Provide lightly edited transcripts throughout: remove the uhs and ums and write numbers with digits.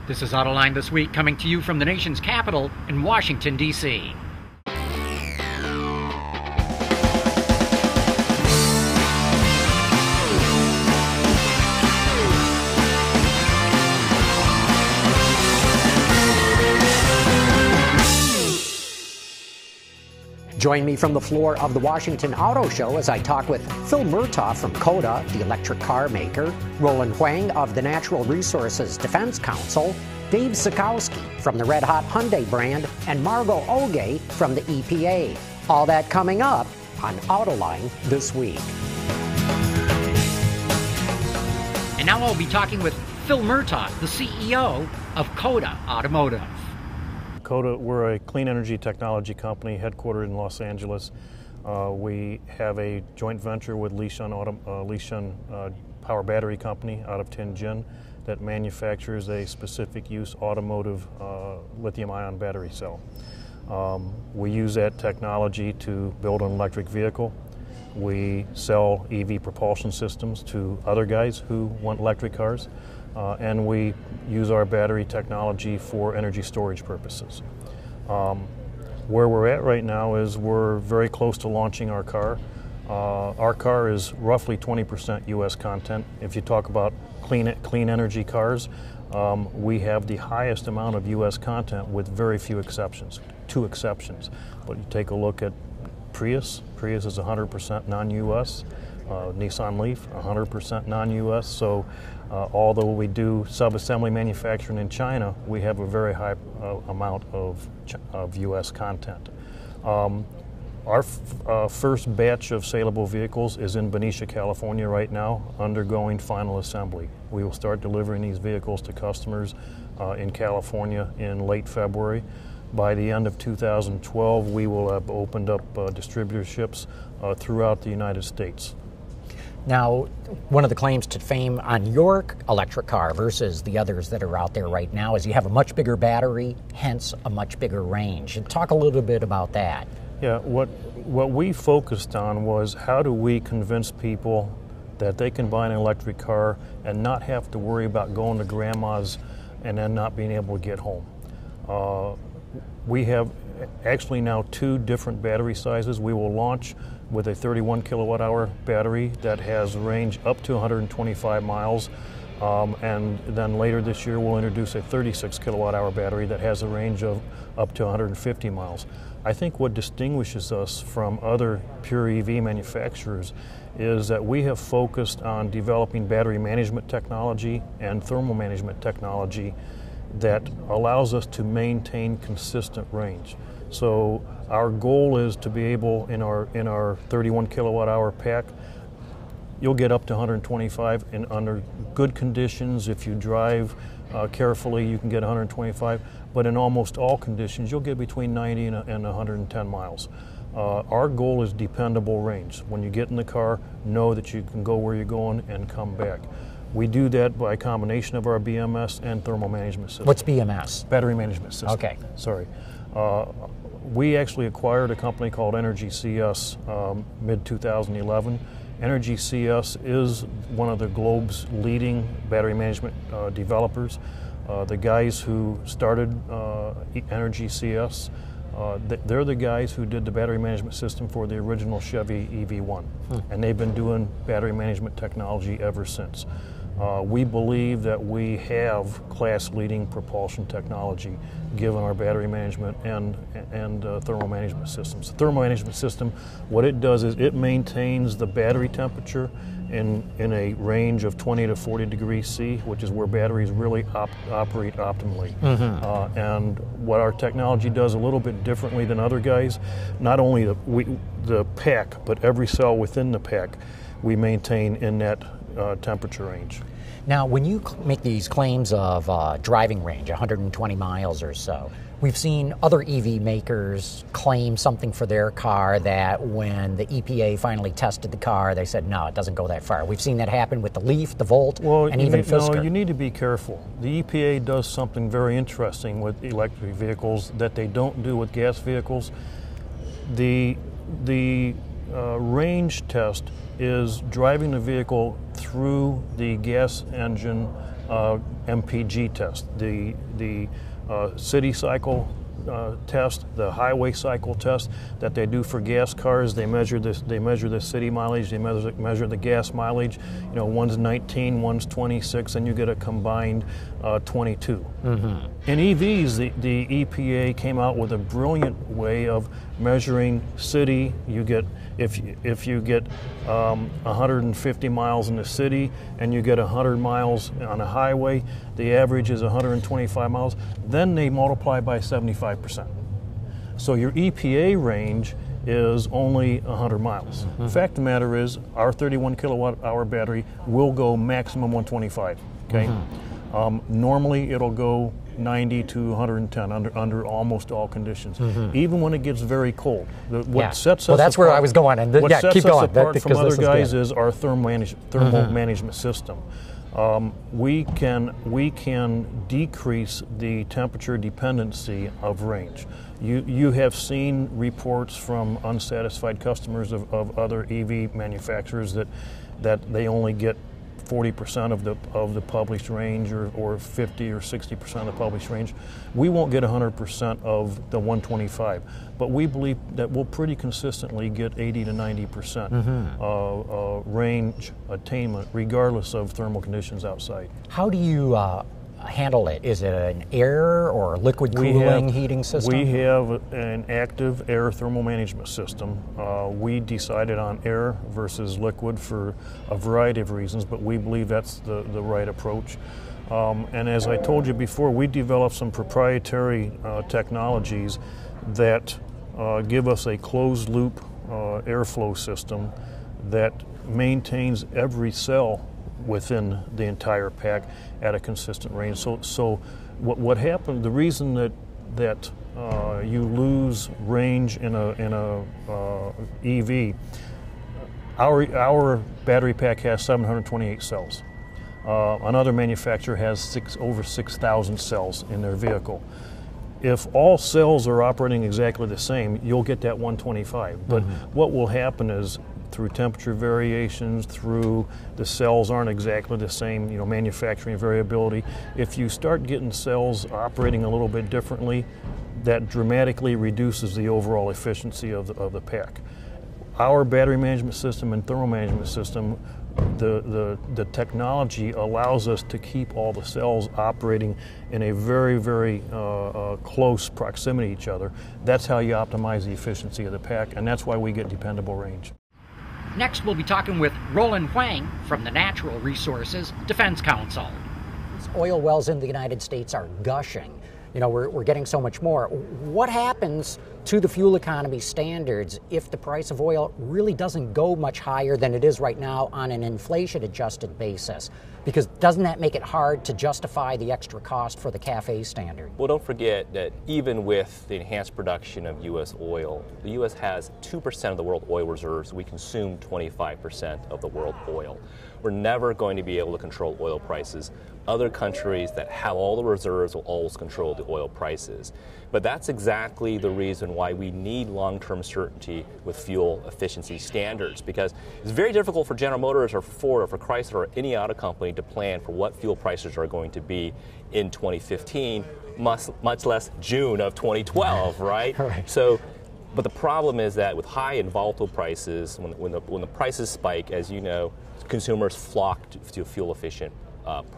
This is Autoline This Week, coming to you from the nation's capital in Washington, D.C. Join me from the floor of the Washington Auto Show as I talk with Phil Murtaugh from CODA, the electric car maker, Roland Hwang of the Natural Resources Defense Council, Dave Zukchowski from the Red Hot Hyundai brand, and Margo from the EPA. All that coming up on Autoline This Week. And now I'll be talking with Phil Murtaugh, the CEO of CODA Automotive. CODA, we're a clean energy technology company headquartered in Los Angeles. We have a joint venture with Lishan Power Battery Company out of Tianjin that manufactures a specific use automotive lithium-ion battery cell. We use that technology to build an electric vehicle. We sell EV propulsion systems to other guys who want electric cars. And we use our battery technology for energy storage purposes. Where we're at right now is we're very close to launching our car. Our car is roughly 20% U.S. content. If you talk about clean energy cars, we have the highest amount of U.S. content with very few exceptions, 2 exceptions. But you take a look at Prius is 100% non-U.S. Nissan Leaf, 100% non-U.S. So although we do sub-assembly manufacturing in China, we have a very high amount of U.S. content. Our first batch of saleable vehicles is in Benicia, California right now, undergoing final assembly. We will start delivering these vehicles to customers in California in late February. By the end of 2012, we will have opened up distributorships throughout the United States. Now, one of the claims to fame on your electric car versus the others that are out there right now is you have a much bigger battery, hence a much bigger range. And talk a little bit about that. Yeah, what we focused on was how do we convince people that they can buy an electric car and not have to worry about going to grandma's and then not being able to get home. We have actually now 2 different battery sizes. We will launch with a 31 kilowatt hour battery that has range up to 125 miles. And then later this year we'll introduce a 36 kilowatt hour battery that has a range of up to 150 miles. I think what distinguishes us from other pure EV manufacturers is that we have focused on developing battery management technology and thermal management technology that allows us to maintain consistent range. So our goal is to be able, in our 31 kilowatt hour pack, you'll get up to 125, and under good conditions, if you drive carefully, you can get 125, but in almost all conditions, you'll get between 90 and 110 miles. Our goal is dependable range. When you get in the car, know that you can go where you're going and come back. We do that by a combination of our BMS and thermal management system. What's BMS? Battery management system. Okay. Sorry. We actually acquired a company called Energy CS mid-2011. Energy CS is one of the globe's leading battery management developers. The guys who started Energy CS, they're the guys who did the battery management system for the original Chevy EV1. And they've been doing battery management technology ever since. We believe that we have class-leading propulsion technology given our battery management and thermal management systems. The thermal management system, what it does is it maintains the battery temperature in a range of 20 to 40 degrees C, which is where batteries really operate optimally. And what our technology does a little bit differently than other guys, not only the pack, but every cell within the pack, we maintain in that temperature range. Now, when you make these claims of driving range, 120 miles or so, we've seen other EV makers claim something for their car that when the EPA finally tested the car, they said, no, it doesn't go that far. We've seen that happen with the Leaf, the Volt, and even Fisker. No, you need to be careful. The EPA does something very interesting with electric vehicles that they don't do with gas vehicles. The range test is driving the vehicle through the gas engine MPG test, the city cycle test, the highway cycle test that they do for gas cars. They measure this. They measure the city mileage. They measure the gas mileage. You know, one's 19, one's 26, and you get a combined 22. Mm-hmm. In EVs, the EPA came out with a brilliant way of measuring city. You get if you get 150 miles in the city and you get 100 miles on a highway, the average is 125 miles. Then they multiply by 75%. So your EPA range is only 100 miles. Mm-hmm. The fact of the matter is, our 31 kilowatt hour battery will go maximum 125. Okay. Mm-hmm. Normally it'll go 90 to 110 under almost all conditions, even when it gets very cold. What sets us that's apart, where I was going. And what sets keep us going. apart from other guys is our thermal management system. We can decrease the temperature dependency of range. You have seen reports from unsatisfied customers of other EV manufacturers that they only get 40% of the published range or 50 or 60% of the published range. We won't get 100% of the 125, but we believe that we'll pretty consistently get 80 to 90% range attainment regardless of thermal conditions outside. How do you handle it? Is it an air or liquid cooling heating system? We have an active air thermal management system. We decided on air versus liquid for a variety of reasons, but we believe that's the right approach. And as I told you before, we developed some proprietary technologies that give us a closed loop airflow system that maintains every cell within the entire pack at a consistent range. So what happened? The reason that you lose range in a EV, our battery pack has 728 cells. Another manufacturer has over 6,000 cells in their vehicle. If all cells are operating exactly the same, you'll get that 125. But what will happen is, through temperature variations, through the cells aren't exactly the same, manufacturing variability. If you start getting cells operating a little bit differently, that dramatically reduces the overall efficiency of the pack. Our battery management system and thermal management system, the technology allows us to keep all the cells operating in a very, very close proximity to each other. That's how you optimize the efficiency of the pack, and that's why we get dependable range. Next, we'll be talking with Roland Hwang from the Natural Resources Defense Council. Oil wells in the United States are gushing. We're getting so much more. What happens to the fuel economy standards if the price of oil really doesn't go much higher than it is right now on an inflation-adjusted basis? Because doesn't that make it hard to justify the extra cost for the CAFE standard? Well, don't forget that even with the enhanced production of U.S. oil, the U.S. has 2% of the world oil reserves. We consume 25% of the world oil. We're never going to be able to control oil prices. Other countries that have all the reserves will always control the oil prices. But that's exactly the reason why we need long-term certainty with fuel efficiency standards, because it's very difficult for General Motors or Ford or for Chrysler or any auto company to plan for what fuel prices are going to be in 2015, much less June of 2012, right? Right. But the problem is that with high and volatile prices, when the prices spike, as you know, consumers flock to fuel-efficient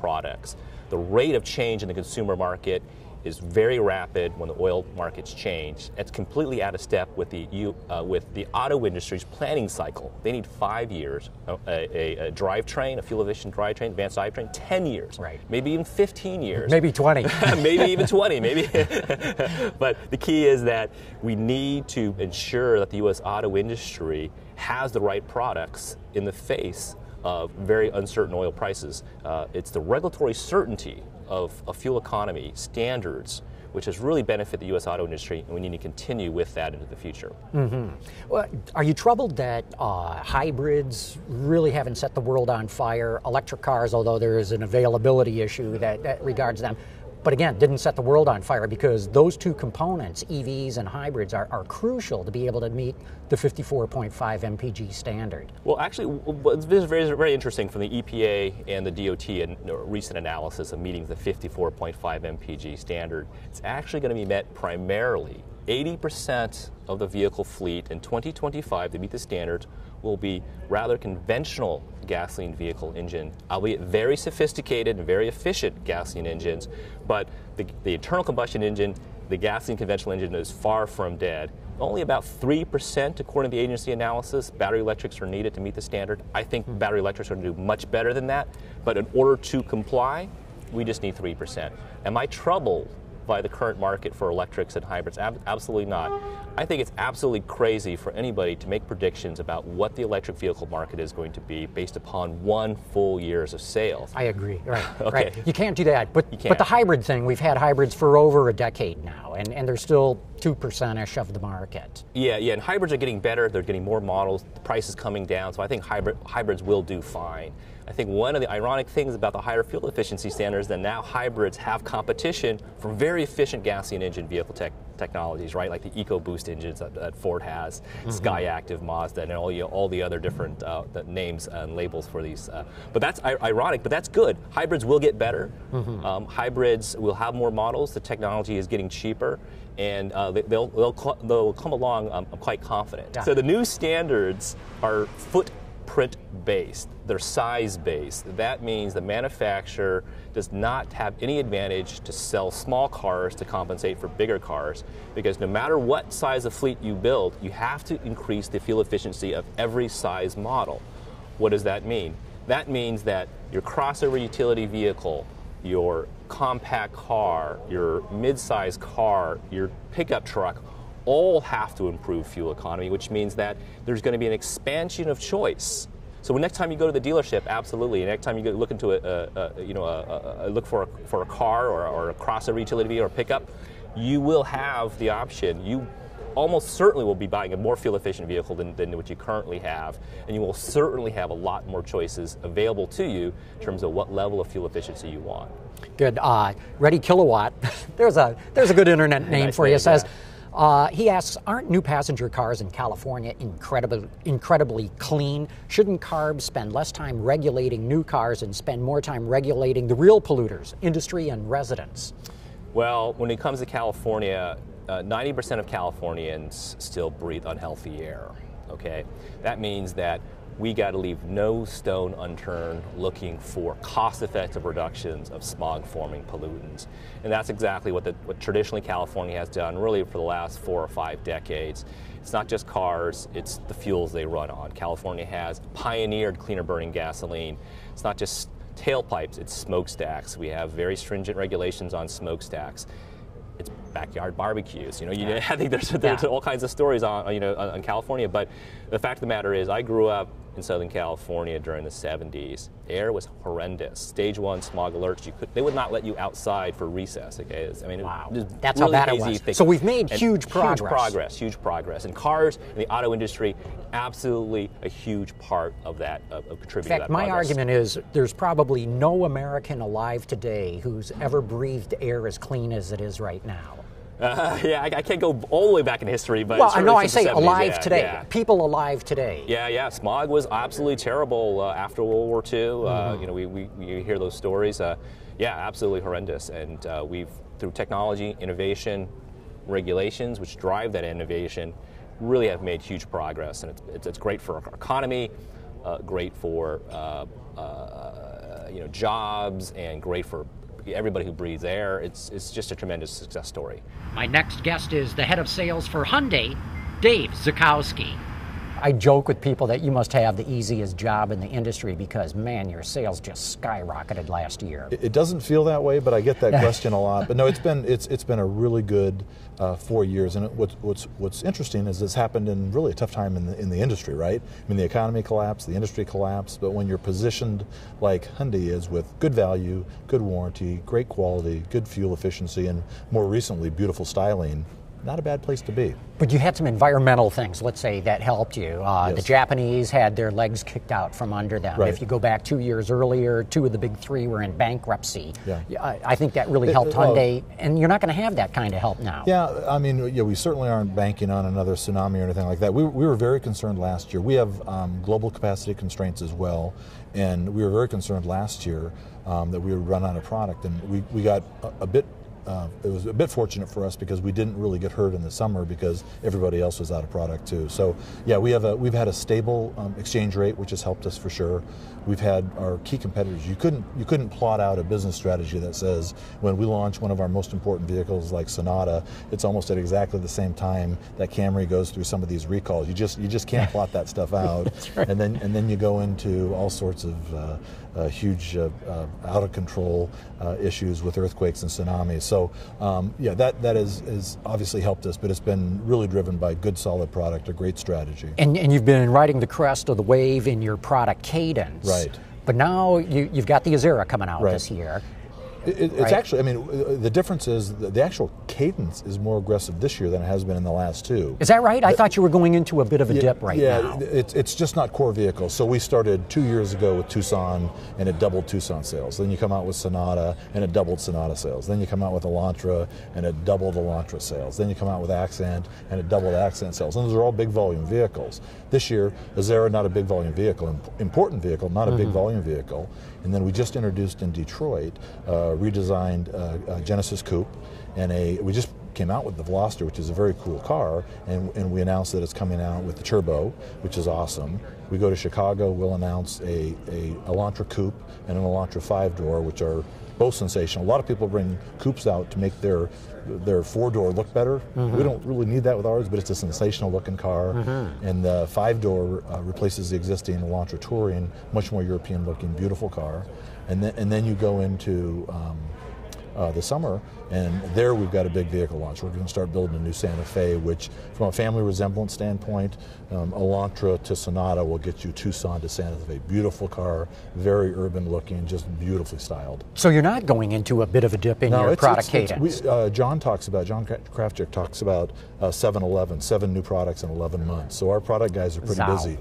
products. The rate of change in the consumer market is very rapid when the oil markets change. It's completely out of step with the auto industry's planning cycle. They need 5 years, a drivetrain, a fuel-efficient drivetrain, advanced drivetrain, 10 years, right? Maybe even 15 years. Maybe 20. Maybe even 20, maybe. But the key is that we need to ensure that the U.S. auto industry has the right products in the face of very uncertain oil prices. It's the regulatory certainty of a fuel economy standards which has really benefited the U.S. auto industry, and we need to continue with that into the future. Well, are you troubled that hybrids really haven't set the world on fire? Electric cars, although there is an availability issue that regards them, But again, didn't set the world on fire because those two components, EVs and hybrids, are crucial to be able to meet the 54.5 mpg standard. Well, actually, this is very, very interesting from the EPA and the DOT and recent analysis of meeting the 54.5 mpg standard. It's actually going to be met primarily 80% of the vehicle fleet in 2025 to meet the standards will be rather conventional gasoline vehicle engine, albeit very sophisticated and very efficient gasoline engines, but the internal combustion engine, the gasoline conventional engine is far from dead. Only about 3%, according to the agency analysis, battery electrics are needed to meet the standard. I think battery electrics are going to do much better than that, but in order to comply, we just need 3%. Am I troubled by the current market for electrics and hybrids? Absolutely not. I think it's absolutely crazy for anybody to make predictions about what the electric vehicle market is going to be based upon 1 full year's of sales. I agree. Right. Okay. Right. You can't do that. But the hybrid thing, we've had hybrids for over a decade now, and they're still 2%-ish of the market. Yeah, and hybrids are getting better. They're getting more models. The price is coming down, so I think hybrids will do fine. I think one of the ironic things about the higher fuel efficiency standards is that now hybrids have competition from very efficient gasoline engine vehicle technologies, right? Like the EcoBoost engines that Ford has, SkyActiv, Mazda, and all the other different the names and labels for these. But that's ironic, but that's good. Hybrids will get better. Hybrids will have more models. The technology is getting cheaper, and they'll come along, I'm quite confident. Yeah. So the new standards are footprint based. They're size based. That means the manufacturer does not have any advantage to sell small cars to compensate for bigger cars, because no matter what size of fleet you build, you have to increase the fuel efficiency of every size model. What does that mean? That means that your crossover utility vehicle, your compact car, your mid-size car, your pickup truck, all have to improve fuel economy, which means that there's going to be an expansion of choice. So next time you go to the dealership, absolutely. Next time you look into look for a car or a crossover utility vehicle or pickup, you will have the option. You almost certainly will be buying a more fuel efficient vehicle than what you currently have, and you will certainly have a lot more choices available to you in terms of what level of fuel efficiency you want. Good. Ready Kilowatt. There's a good internet name Nice for you. name, Says. yeah. He asks, aren't new passenger cars in California incredibly clean? Shouldn't CARB spend less time regulating new cars and spend more time regulating the real polluters, industry and residents? Well, when it comes to California, 90% of Californians still breathe unhealthy air, okay? That means that we got to leave no stone unturned looking for cost-effective reductions of smog-forming pollutants. And that's exactly what traditionally California has done really for the last 4 or 5 decades. It's not just cars, it's the fuels they run on. California has pioneered cleaner burning gasoline. It's not just tailpipes, it's smokestacks. We have very stringent regulations on smokestacks. It's backyard barbecues. I think there's all kinds of stories on California, but the fact of the matter is I grew up in Southern California during the 70s. Air was horrendous. Stage 1 smog alerts. They would not let you outside for recess. Okay, wow. That's really how bad it was. Thing. So we've made huge progress. Huge progress. And cars and the auto industry, absolutely a huge part of that, of contributing to that progress. In fact, my argument is there's probably no American alive today who's ever breathed air as clean as it is right now. I can't go all the way back in history, but I say 70s, alive today. Yeah. People alive today. Yeah. Smog was absolutely terrible after World War II. We hear those stories. Absolutely horrendous. And we've, through technology, innovation, regulations, which drive that innovation, really have made huge progress. And it's great for our economy, great for jobs, and great for everybody who breathes air. It's just a tremendous success story. My next guest is the head of sales for Hyundai, Dave Zukchowski. I joke with people that you must have the easiest job in the industry because, man, your sales just skyrocketed last year. It doesn't feel that way, but I get that question a lot. But no, it's been a really good 4 years. And what's interesting is this happened in really a tough time in the industry, right? I mean, the economy collapsed, the industry collapsed, but when you're positioned like Hyundai is with good value, good warranty, great quality, good fuel efficiency, and more recently, beautiful styling, not a bad place to be. But you had some environmental things, let's say, that helped you. Yes. The Japanese had their legs kicked out from under them. Right. If you go back 2 years earlier, 2 of the big 3 were in bankruptcy. Yeah. I think that really helped Hyundai, and you're not going to have that kind of help now. Yeah, I mean, we certainly aren't banking on another tsunami or anything like that. We were very concerned last year. We have global capacity constraints as well, and we were very concerned last year that we would run out of product, and we got a bit. It was a bit fortunate for us because we didn't really get hurt in the summer because everybody else was out of product too. So yeah, we've had a stable exchange rate, which has helped us for sure. We've had our key competitors. You couldn't plot out a business strategy that says when we launch one of our most important vehicles like Sonata, it's almost at exactly the same time that Camry goes through some of these recalls. You just can't plot that stuff out. Right. And then you go into all sorts of huge out of control issues with earthquakes and tsunamis. So yeah, that is obviously helped us, but it's been really driven by good, solid product, a great strategy. And you've been riding the crest of the wave in your product cadence. Right. But now you've got the Azera coming out this year. It's right? Actually, I mean, the difference is the actual cadence is more aggressive this year than it has been in the last 2. Is that right? I thought you were going into a bit of a dip now. Yeah, it's just not core vehicles. So we started 2 years ago with Tucson, and it doubled Tucson sales. Then you come out with Sonata, and it doubled Sonata sales. Then you come out with Elantra, and it doubled Elantra sales. Then you come out with Accent, and it doubled Accent sales. And those are all big volume vehicles. This year, Azera, not a big volume vehicle, important vehicle, not a big volume vehicle. And then we just introduced in Detroit redesigned Genesis Coupe, and we just came out with the Veloster, which is a very cool car, and we announced that it's coming out with the Turbo, which is awesome. We go to Chicago, we'll announce a Elantra Coupe and an Elantra 5-door, which are both sensational. A lot of people bring coupes out to make their 4-door look better. We don't really need that with ours, but it's a sensational looking car. And the 5-door replaces the existing Elantra Touring, much more European looking, beautiful car. And then you go into the summer, and there we've got a big vehicle launch. We're going to start building a new Santa Fe, which from a family resemblance standpoint, Elantra to Sonata will get you Tucson to Santa Fe. Beautiful car, very urban looking, just beautifully styled. So you're not going into a bit of a dip in your product cadence? John Krafchick talks about 7 new products in 11 months. So our product guys are pretty busy,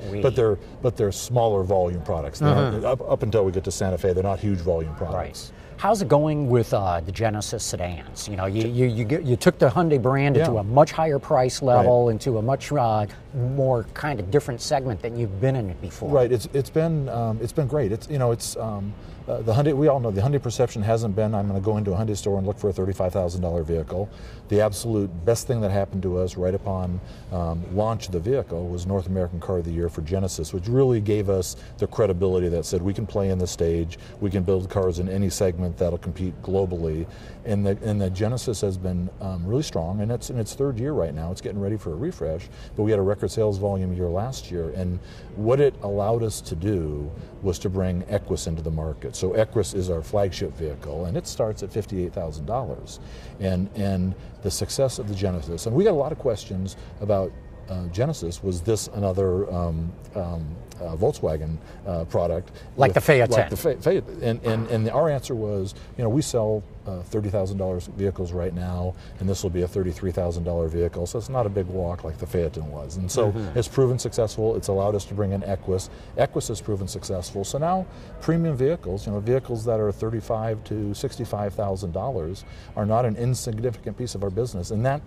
but they're smaller volume products. Up until we get to Santa Fe, they're not huge volume products. Right. How's it going with the Genesis sedans? You know, you took the Hyundai brand into a much higher price level, into a much more kind of different segment than you've been in it before. Right. It's been great. The Hyundai. We all know the Hyundai perception hasn't been, I'm going to go into a Hyundai store and look for a $35,000 vehicle. The absolute best thing that happened to us right upon launch of the vehicle was North American Car of the Year for Genesis, which really gave us the credibility that said we can play in the stage, we can build cars in any segment that'll compete globally, and the Genesis has been really strong, and it's in its 3rd year right now. It's getting ready for a refresh, but we had a record sales volume year last year, and what it allowed us to do was to bring Equus into the market. So Equus is our flagship vehicle, and it starts at $58,000. And the success of the Genesis, and we got a lot of questions about Genesis, was this another Volkswagen product? Like the Phaeton. Like the Phaeton. And our answer was, we sell $30,000 vehicles right now, and this will be a $33,000 vehicle, so it's not a big walk like the Phaeton was. And so it's proven successful. It's allowed us to bring in Equus. Equus has proven successful. So now premium vehicles, vehicles that are $35,000 to $65,000 are not an insignificant piece of our business, and that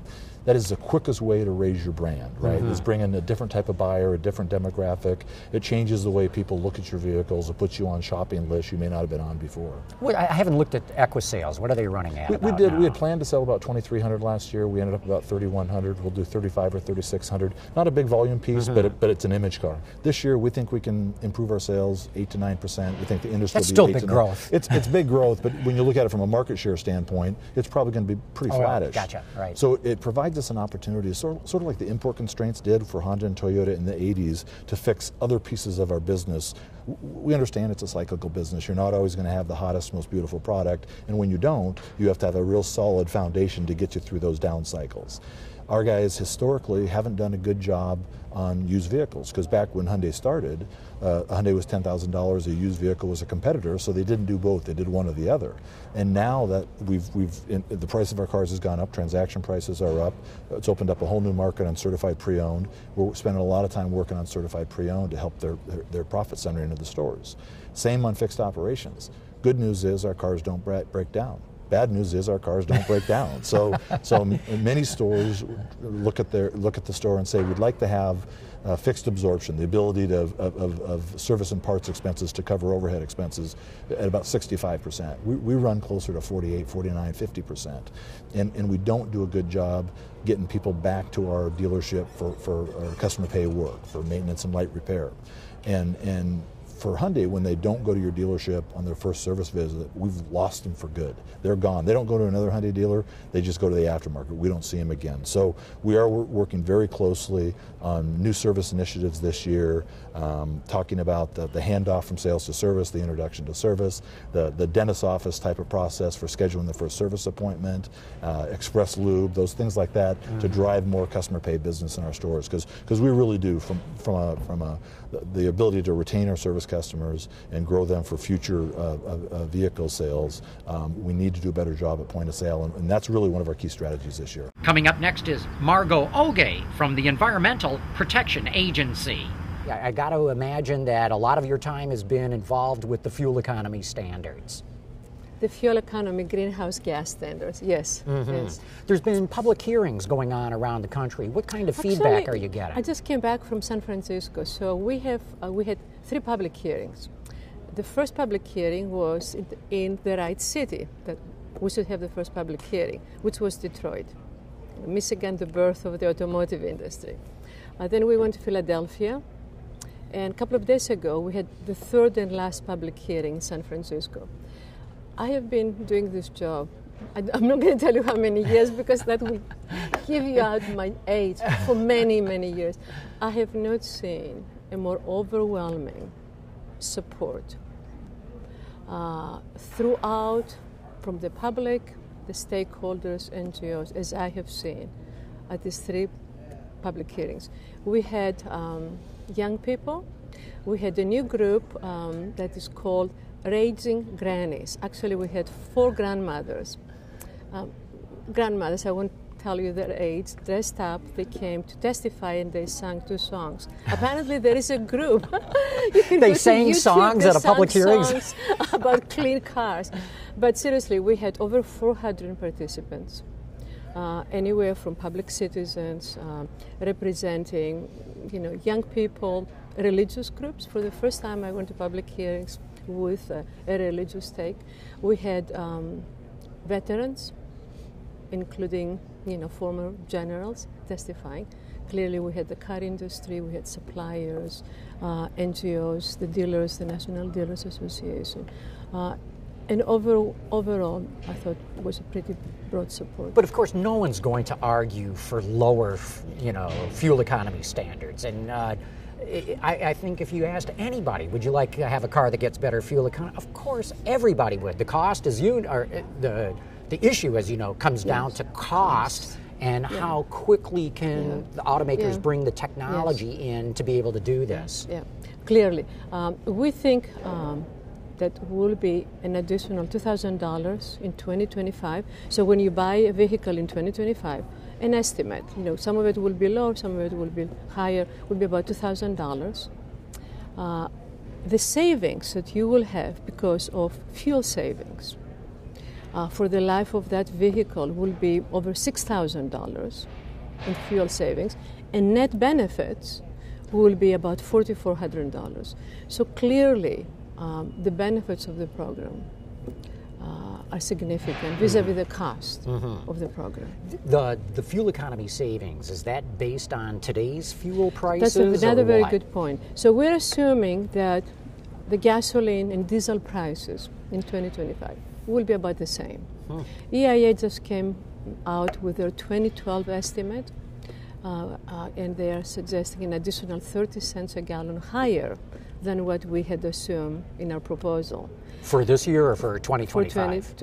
is the quickest way to raise your brand, right? Is bring in a different type of buyer, a different demographic. It changes the way people look at your vehicles. It puts you on shopping lists you may not have been on before. Well, I haven't looked at Equus sales. What are they running at? We did. Now? We had planned to sell about 2,300 last year. We ended up about 3,100. We'll do 3,500 or 3,600. Not a big volume piece, but it's an image car. This year, we think we can improve our sales 8 to 9%. We think the industry That's will be still big growth. It's big growth, but when you look at it from a market share standpoint, it's probably going to be pretty flattish. Gotcha. Right. So it provides us an opportunity, sort of like the import constraints did for Honda and Toyota in the 80s, to fix other pieces of our business. We understand it's a cyclical business. You're not always going to have the hottest, most beautiful product, and when you don't, you have to have a real solid foundation to get you through those down cycles. our guys historically haven't done a good job on used vehicles, because back when Hyundai started, a Hyundai was $10,000, a used vehicle was a competitor, so they didn't do both, they did one or the other. And now that the price of our cars has gone up, transaction prices are up, it's opened up a whole new market on certified pre-owned. We're spending a lot of time working on certified pre-owned to help their profit center into the stores. Same on fixed operations. Good news is our cars don't break down. Bad news is our cars don't break down. So many stores look at the store and say, we'd like to have fixed absorption, the ability of service and parts expenses to cover overhead expenses at about 65%. We run closer to 48, 49, 50%. And we don't do a good job getting people back to our dealership for customer pay work, for maintenance and light repair. And for Hyundai, when they don't go to your dealership on their first service visit, we've lost them for good. They're gone. They don't go to another Hyundai dealer, they just go to the aftermarket. We don't see them again. So we are working very closely on new service initiatives this year, talking about the handoff from sales to service, the introduction to service, the dentist office type of process for scheduling the first service appointment, express lube, those things like that, to drive more customer pay business in our stores. Because we really do, from the ability to retain our service customers and grow them for future vehicle sales, we need to do a better job at point of sale, and that's really one of our key strategies this year. Coming up next is Margo from the Environmental Protection Agency. I got to imagine that a lot of your time has been involved with the fuel economy standards. The fuel economy greenhouse gas standards, yes. Yes. There's been public hearings going on around the country. What kind of feedback are you getting? I just came back from San Francisco, so we had 3 public hearings. The first public hearing was in the right city that we should have the first public hearing, which was Detroit, Michigan, the birth of the automotive industry. Then we went to Philadelphia, and a couple of days ago we had the 3rd and last public hearing in San Francisco. I have been doing this job, I'm not going to tell you how many years because that will give you out my age, for many, many years. I have not seen a more overwhelming support throughout, from the public, the stakeholders, NGOs, as I have seen at these 3 public hearings. We had young people. We had a new group that is called Raging Grannies. Actually, we had 4 grandmothers. Grandmothers, I won't tell you their age, dressed up. They came to testify and they sang 2 songs. Apparently, there is a group. They sang songs at a public hearing? Songs about clean cars. But seriously, we had over 400 participants. Anywhere from public citizens, representing, young people, religious groups. For the first time, I went to public hearings with a religious take. We had veterans, including former generals testifying. Clearly, we had the car industry, we had suppliers, NGOs, the dealers, the National Dealers Association. And overall, I thought it was a pretty broad support. But of course, no one's going to argue for lower, fuel economy standards. And I think if you asked anybody, would you like to have a car that gets better fuel economy? Of course, everybody would. The cost, the issue, as you know, comes down to cost and how quickly can the automakers bring the technology in to be able to do this. Yeah, clearly. We think that will be an additional $2,000 in 2025. So when you buy a vehicle in 2025, an estimate, some of it will be low, some of it will be higher, will be about $2,000. The savings that you will have because of fuel savings for the life of that vehicle will be over $6,000 in fuel savings, and net benefits will be about $4,400. So clearly, the benefits of the program are significant vis-a-vis the cost of the program. The fuel economy savings, is that based on today's fuel prices? That's another very good point. So we're assuming that the gasoline and diesel prices in 2025 will be about the same. EIA just came out with their 2012 estimate, and they are suggesting an additional 30 cents a gallon higher than what we had assumed in our proposal. For this year or for 2025?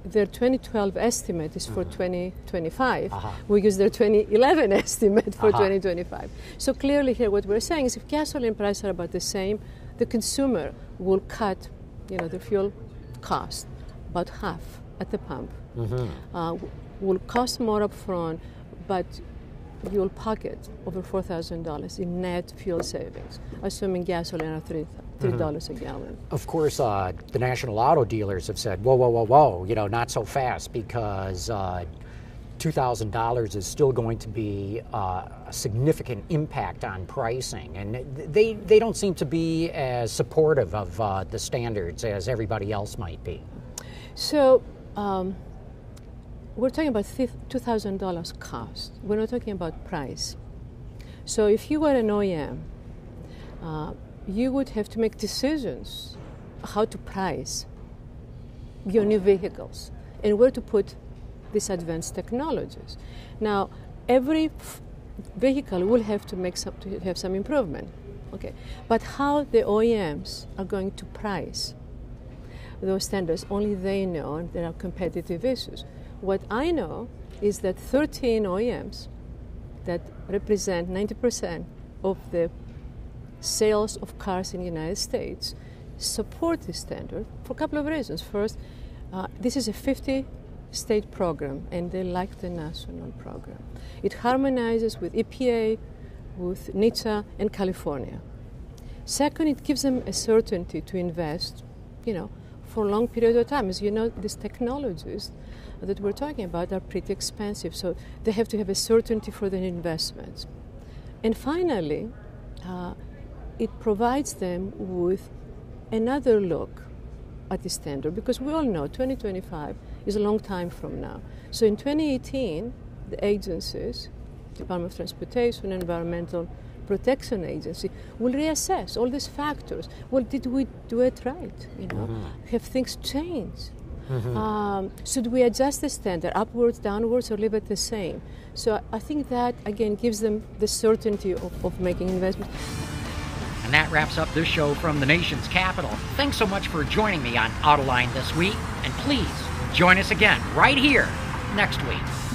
their 2012 estimate is for 2025. We use their 2011 estimate for 2025. So clearly here what we're saying is if gasoline prices are about the same, the consumer will cut, the fuel cost about half at the pump. Will cost more up front, but you'll pocket over $4,000 in net fuel savings, assuming gasoline are $3 a gallon. Of course, the national auto dealers have said, whoa, not so fast, because $2,000 is still going to be a significant impact on pricing. And they don't seem to be as supportive of the standards as everybody else might be. So we're talking about $2,000 cost. We're not talking about price. So if you were an OEM, you would have to make decisions how to price your new vehicles and where to put these advanced technologies. Now, every vehicle will have to have some improvement, okay? But how the OEMs are going to price those standards, only they know, and there are competitive issues. What I know is that 13 OEMs that represent 90% of the sales of cars in the United States support this standard for a couple of reasons. First, this is a 50-state program, and they like the national program. It harmonizes with EPA, with NHTSA, and California. Second, it gives them a certainty to invest, for a long period of time. As you know, these technologies that we're talking about are pretty expensive, so they have to have a certainty for their investments. And finally, it provides them with another look at the standard, because we all know 2025 is a long time from now. So in 2018, the agencies, Department of Transportation, Environmental Protection Agency, will reassess all these factors. Well, did we do it right? Have things changed? Should we adjust the standard upwards, downwards, or leave it the same? So I think that, again, gives them the certainty of making investments. And that wraps up this show from the nation's capital. Thanks so much for joining me on Autoline this week, and please join us again right here next week.